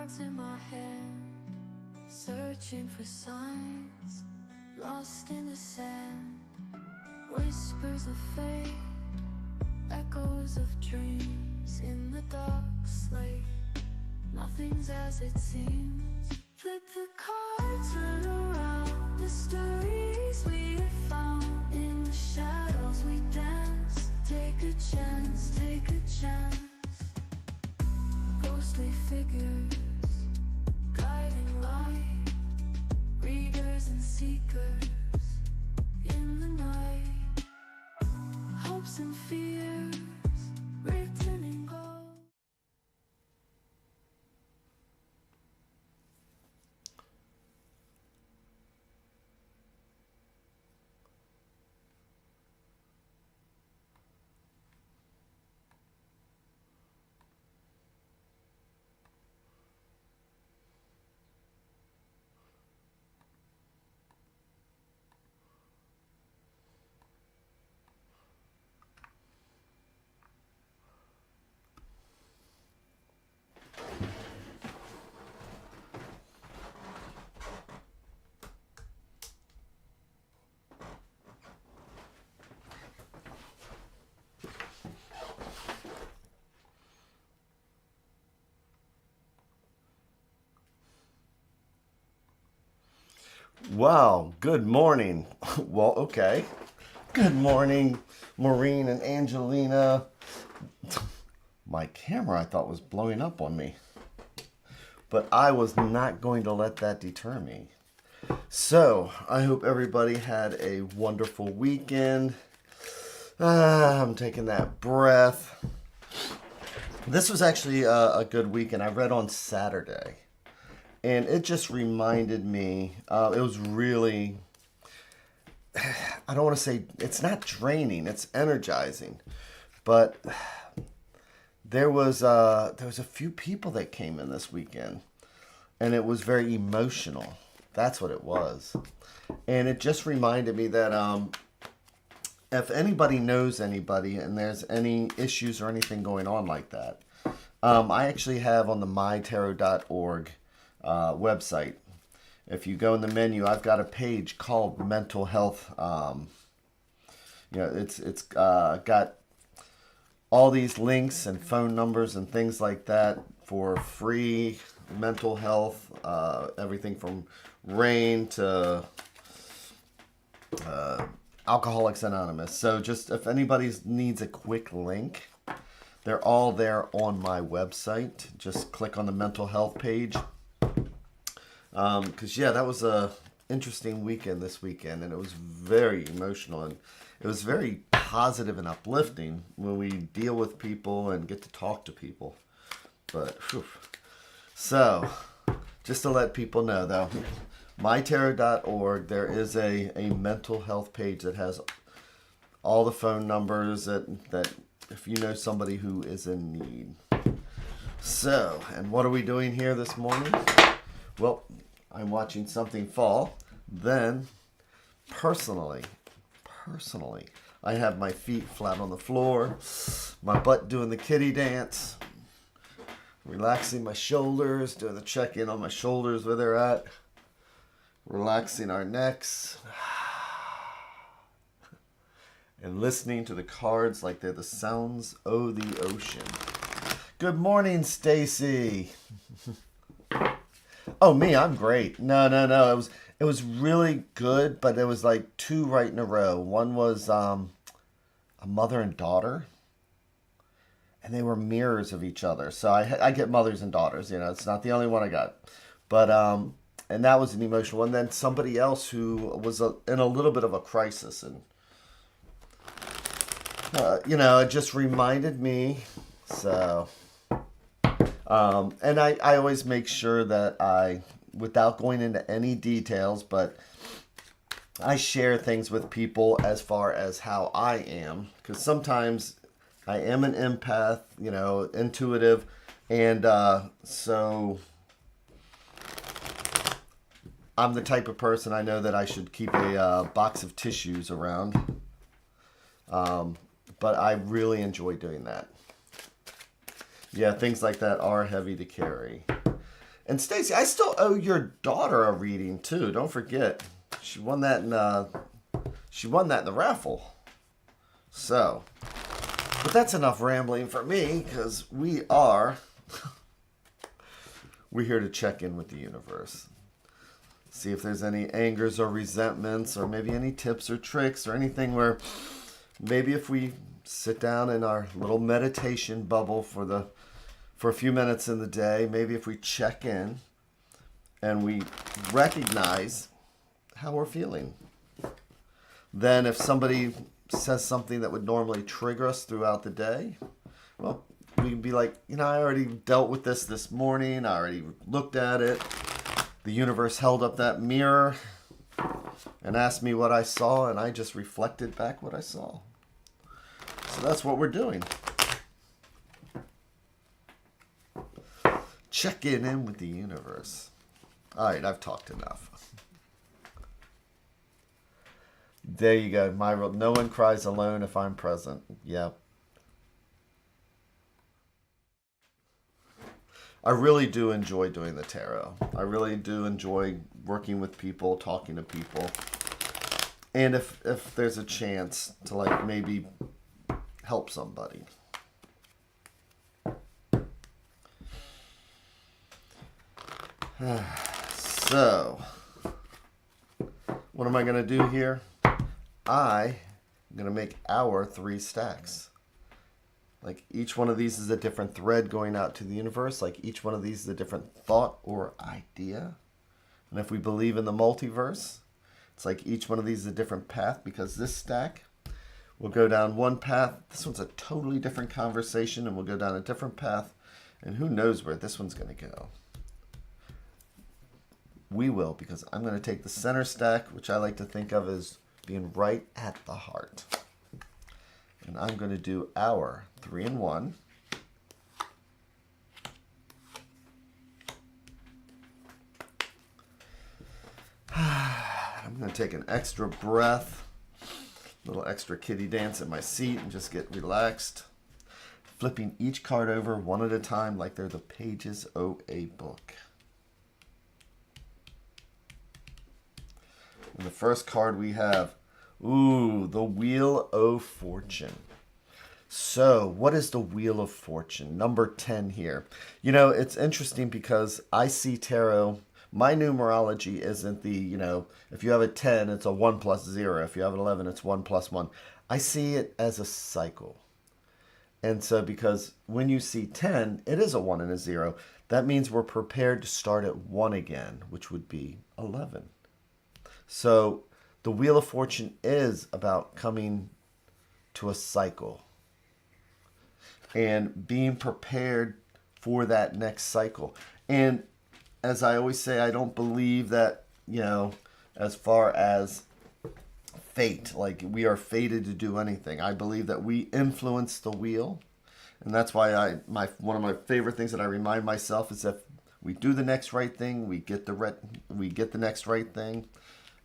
cards in my hand, searching for signs, lost in the sand. Whispers of fate, echoes of dreams in the dark slate. Nothing's as it seems. Flip the cards, turn around. Mysteries we have found. In the shadows we dance. Take a chance, take a chance. Ghostly figures, guiding light. Readers and seekers in the night. Hopes and fears written in gold. Wow, good morning. Well, okay. Good morning, Maureen and Angelina. My camera, I thought, was blowing up on me. But I was not going to let that deter me. So, I hope everybody had a wonderful weekend. I'm taking that breath. This was actually a good weekend. I read on Saturday. And it just reminded me, it was really, I don't want to say, it's not draining, it's energizing. But there was a few people that came in this weekend. And it was very emotional. That's what it was. And it just reminded me that if anybody knows anybody and there's any issues or anything going on like that, I actually have on the MyTarot.org website. If you go in the menu, I've got a page called mental health. It's got all these links and phone numbers and things like that for free mental health, everything from RAIN to Alcoholics Anonymous. So just if anybody needs a quick link, they're all there on my website. Just click on the mental health page. Because that was a interesting weekend this weekend, and it was very emotional, and it was very positive and uplifting when we deal with people and get to talk to people. But so just to let people know, though, MyTarot.org, there is a mental health page that has all the phone numbers that if you know somebody who is in need. So, and what are we doing here this morning? Well, I'm watching something fall. Then, personally, I have my feet flat on the floor, my butt doing the kitty dance, relaxing my shoulders, doing the check-in on my shoulders where they're at, relaxing our necks, and listening to the cards like they're the sounds of the ocean. Good morning, Stacy. Oh, me, I'm great. No. It was really good, but it was like two right in a row. One was a mother and daughter, and they were mirrors of each other. So I get mothers and daughters, it's not the only one I got. But, and that was an emotional one. Then somebody else who was in a little bit of a crisis. And, it just reminded me. So... and I always make sure that without going into any details, but I share things with people as far as how I am. Because sometimes I am an empath, intuitive. And so I'm the type of person I know that I should keep a box of tissues around. But I really enjoy doing that. Yeah, things like that are heavy to carry. And Stacy, I still owe your daughter a reading too. Don't forget, she won that in the raffle. So, but that's enough rambling for me because we're here to check in with the universe. See if there's any angers or resentments or maybe any tips or tricks or anything where maybe if we sit down in our little meditation bubble for a few minutes in the day, maybe if we check in and we recognize how we're feeling. Then if somebody says something that would normally trigger us throughout the day, well, we can be like, I already dealt with this morning. I already looked at it. The universe held up that mirror and asked me what I saw, and I just reflected back what I saw. So that's what we're doing. Checking in with the universe. All right, I've talked enough. There you go. No one cries alone if I'm present. Yep. I really do enjoy doing the tarot. I really do enjoy working with people, talking to people. And if there's a chance to like maybe help somebody. So, what am I going to do here? I'm going to make our 3 stacks. Like each one of these is a different thread going out to the universe. Like each one of these is a different thought or idea. And if we believe in the multiverse, it's like each one of these is a different path because this stack will go down one path. This one's a totally different conversation and we'll go down a different path. And who knows where this one's going to go. We will, because I'm going to take the center stack, which I like to think of as being right at the heart. And I'm going to do our 3-in-1. I'm going to take an extra breath, a little extra kitty dance in my seat and just get relaxed. Flipping each card over one at a time like they're the pages of a book. And the first card we have, the Wheel of Fortune. So, what is the Wheel of Fortune? Number 10 here. It's interesting because I see tarot, my numerology isn't if you have a 10, it's a 1 plus 0. If you have an 11, it's 1 plus 1. I see it as a cycle. And so, because when you see 10, it is a 1 and a 0. That means we're prepared to start at 1 again, which would be 11. So the Wheel of Fortune is about coming to a cycle and being prepared for that next cycle. And as I always say, I don't believe that, as far as fate, like we are fated to do anything. I believe that we influence the wheel. And that's why one of my favorite things that I remind myself is that we do the next right thing, we get the next right thing.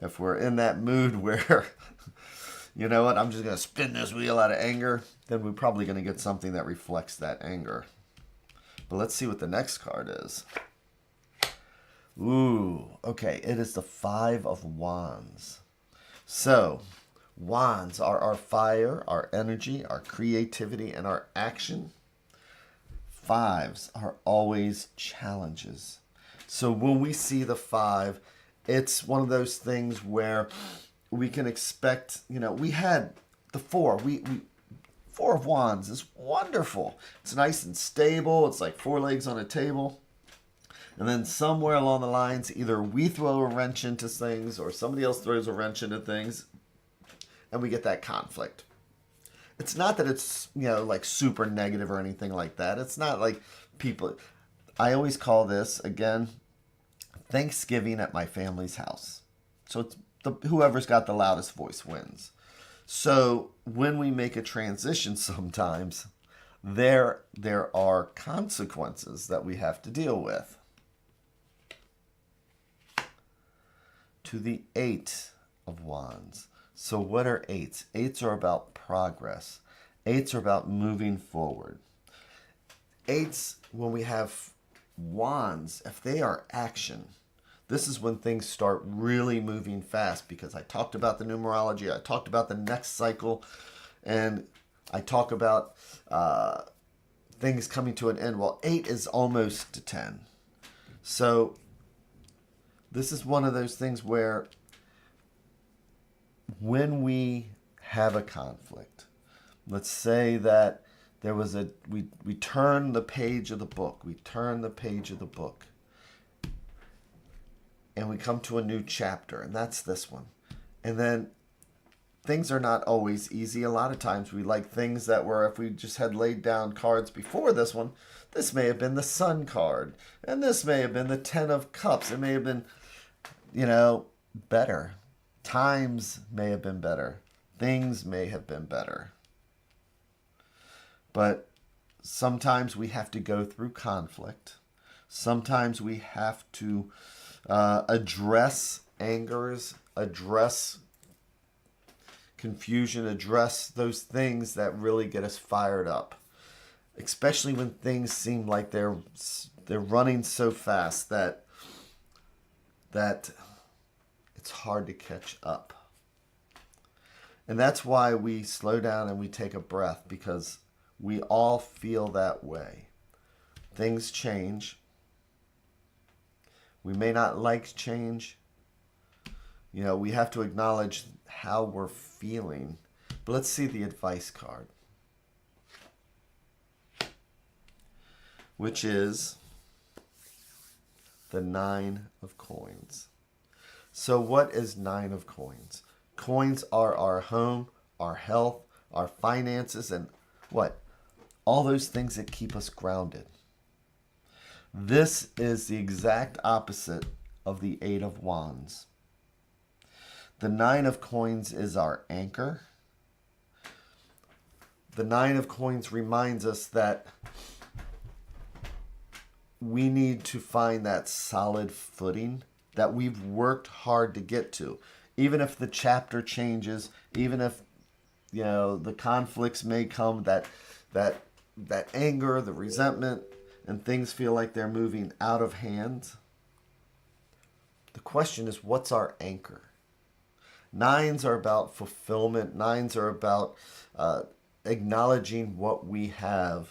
If we're in that mood where, I'm just going to spin this wheel out of anger, then we're probably going to get something that reflects that anger. But let's see what the next card is. Okay, it is the 5 of Wands. So, Wands are our fire, our energy, our creativity, and our action. 5s are always challenges. So when we see the 5, it's one of those things where we can expect, we had the 4. 4 of Wands is wonderful. It's nice and stable. It's like 4 legs on a table. And then somewhere along the lines, either we throw a wrench into things or somebody else throws a wrench into things. And we get that conflict. It's not that it's, like super negative or anything like that. It's not like people... I always call this, again, Thanksgiving at my family's house. So it's whoever's got the loudest voice wins. So when we make a transition sometimes, there are consequences that we have to deal with. To the 8 of Wands. So what are 8s? 8s are about progress. 8s are about moving forward. 8s, when we have wands, if they are action, this is when things start really moving fast, because I talked about the numerology, I talked about the next cycle, and I talk about things coming to an end. Well, 8 is almost to 10. So this is one of those things where when we have a conflict, let's say that there was we turn the page of the book, and we come to a new chapter, and that's this one. And then things are not always easy. A lot of times we like things that were, if we just had laid down cards before this one, this may have been the Sun card, and this may have been the Ten of Cups. It may have been, better. Times may have been better. Things may have been better. But sometimes we have to go through conflict. Sometimes we have to address angers, address confusion, address those things that really get us fired up. Especially when things seem like they're running so fast that it's hard to catch up. And that's why we slow down and we take a breath, because we all feel that way. Things change. We may not like change. We have to acknowledge how we're feeling. But let's see the advice card, which is the 9 of coins. So what is 9 of coins? Coins are our home, our health, our finances, and what? All those things that keep us grounded. This is the exact opposite of the 8 of wands. The 9 of coins is our anchor. The 9 of coins reminds us that we need to find that solid footing that we've worked hard to get to. Even if the chapter changes, even if the conflicts may come, that anger, the resentment, and things feel like they're moving out of hand. The question is, what's our anchor? 9s are about fulfillment. 9s are about acknowledging what we have.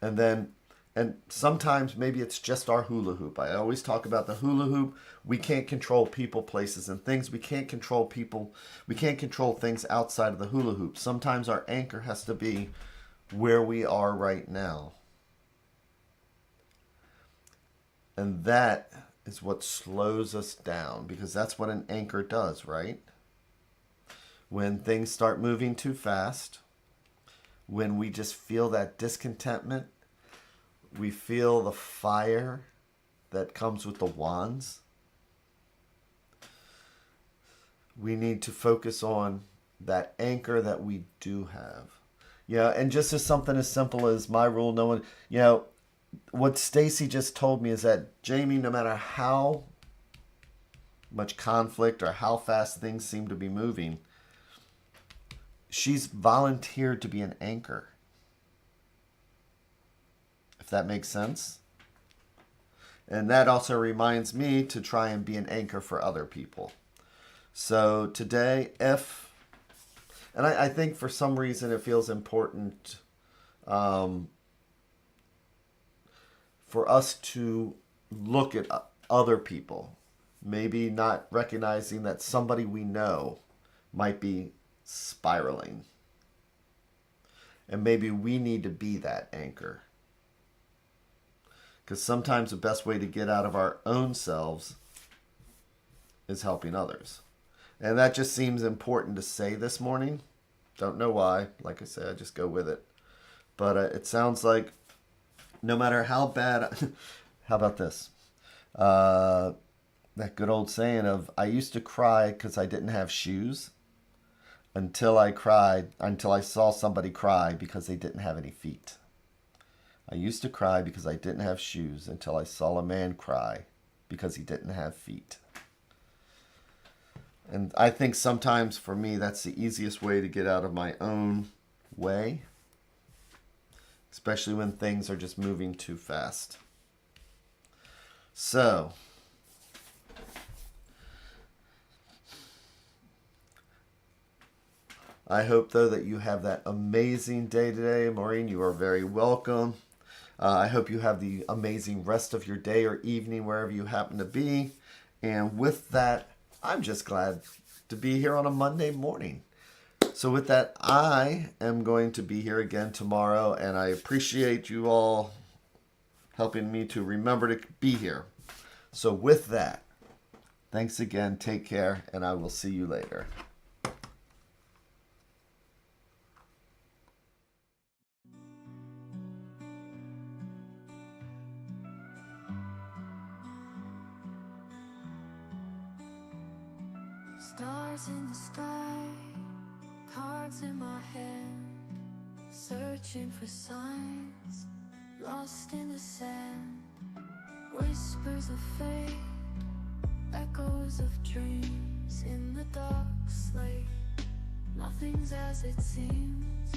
And sometimes maybe it's just our hula hoop. I always talk about the hula hoop. We can't control people, places, and things. We can't control people. We can't control things outside of the hula hoop. Sometimes our anchor has to be where we are right now. And that is what slows us down, because that's what an anchor does, right? When things start moving too fast, when we just feel that discontentment, we feel the fire that comes with the wands, we need to focus on that anchor that we do have. And just as something as simple as my rule, no one, what Stacy just told me is that, Jamie, no matter how much conflict or how fast things seem to be moving, she's volunteered to be an anchor. If that makes sense. And that also reminds me to try and be an anchor for other people. So today, and I think for some reason it feels important for us to look at other people, maybe not recognizing that somebody we know might be spiraling. And maybe we need to be that anchor. Because sometimes the best way to get out of our own selves is helping others. And that just seems important to say this morning. Don't know why. Like I said, I just go with it. But it sounds like no matter how bad... How about this? That good old saying of, I used to cry because I didn't have shoes until I saw somebody cry because they didn't have any feet. I used to cry because I didn't have shoes until I saw a man cry because he didn't have feet. And I think sometimes for me, that's the easiest way to get out of my own way, especially when things are just moving too fast. So, I hope, though, that you have that amazing day today. Maureen, you are very welcome. I hope you have the amazing rest of your day or evening, wherever you happen to be. And with that, I'm just glad to be here on a Monday morning. So with that, I am going to be here again tomorrow, and I appreciate you all helping me to remember to be here. So with that, thanks again, take care, and I will see you later. Stars in the sky, cards in my hand, searching for signs, lost in the sand. Whispers of fate, echoes of dreams in the dark slate. Nothing's as it seems,